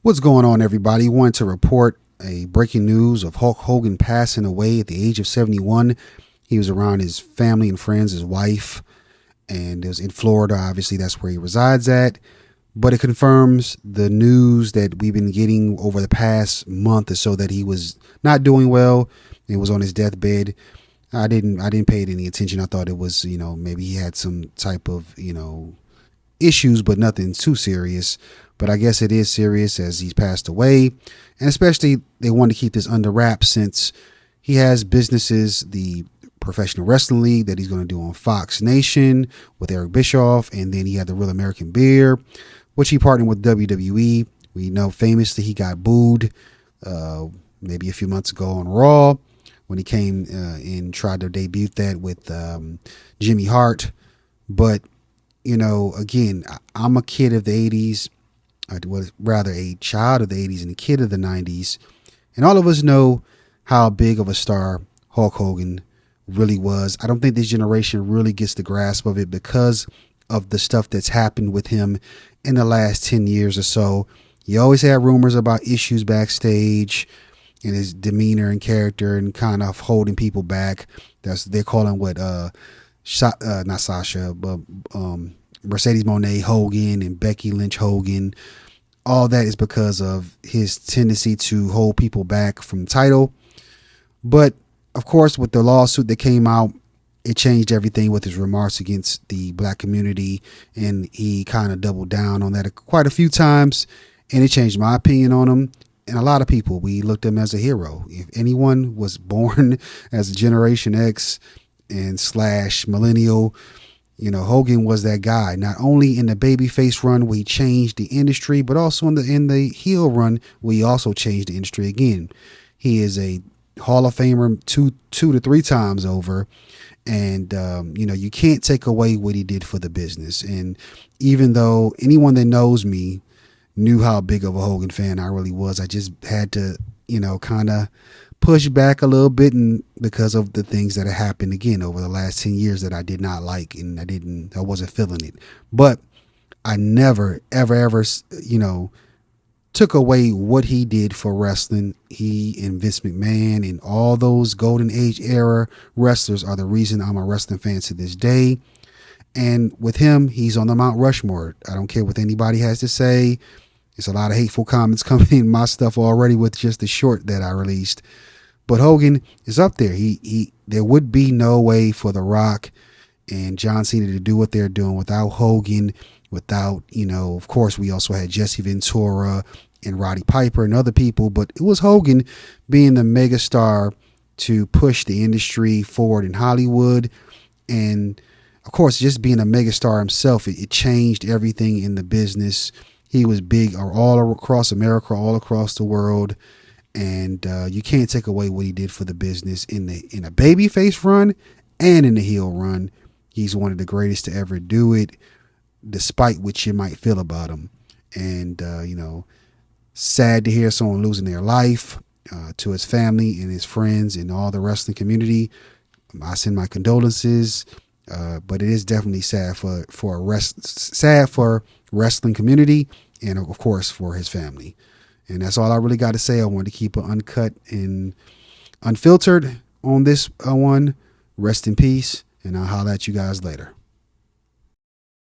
What's going on, everybody? Wanted to report a breaking news of Hulk Hogan passing away at the age of 71. He was around his family and friends, his wife, and it was in Florida. Obviously, that's where he resides at. But it confirms the news that we've been getting over the past month or so that he was not doing well. It was on his deathbed. I didn't pay it any attention. I thought it was, maybe he had some type of, issues, but nothing too serious. But I guess it is serious as he's passed away. And especially they want to keep this under wraps since he has businesses, the Professional Wrestling League that he's going to do on Fox Nation with Eric Bischoff. And then he had the Real American Beer, which he partnered with WWE. We know famously he got booed maybe a few months ago on Raw when he came and tried to debut that with Jimmy Hart. But, again, I'm a kid of the 80s. I was rather a child of the 80s and a kid of the 90s. And all of us know how big of a star Hulk Hogan really was. I don't think this generation really gets the grasp of it because of the stuff that's happened with him in the last 10 years or so. You always had rumors about issues backstage and his demeanor and character and kind of holding people back. They're calling what not Sasha, but Mercedes Moné Hogan and Becky Lynch Hogan. All that is because of his tendency to hold people back from the title. But of course, with the lawsuit that came out, it changed everything with his remarks against the black community, and he kind of doubled down on that quite a few times, and it changed my opinion on him. And a lot of people, we looked at him as a hero. If anyone was born as a Generation X and / millennial, Hogan was that guy, not only in the babyface run where he changed the industry, but also in the heel run where he also changed the industry again. He is a Hall of Famer two to three times over. And, you can't take away what he did for the business. And even though anyone that knows me knew how big of a Hogan fan I really was, I just had to, kind of push back a little bit, and because of the things that have happened again over the last 10 years that I did not like, and I wasn't feeling it. But I never, ever, took away what he did for wrestling. He and Vince McMahon and all those golden age era wrestlers are the reason I'm a wrestling fan to this day. And with him, he's on the Mount Rushmore. I don't care what anybody has to say. There's a lot of hateful comments coming in my stuff already with just the short that I released. But Hogan is up there. There would be no way for The Rock and John Cena to do what they're doing without Hogan, without, of course, we also had Jesse Ventura and Roddy Piper and other people, but it was Hogan being the megastar to push the industry forward in Hollywood. And of course, just being a megastar himself, it changed everything in the business. He was big all across America, all across the world. And you can't take away what he did for the business in a babyface run and in the heel run. He's one of the greatest to ever do it, despite what you might feel about him. And, sad to hear someone losing their life. To his family and his friends and all the wrestling community, I send my condolences. But it is definitely sad for wrestling community, and of course for his family. And that's all I really got to say. I wanted to keep it uncut and unfiltered on this one. Rest in peace, and I'll holler at you guys later.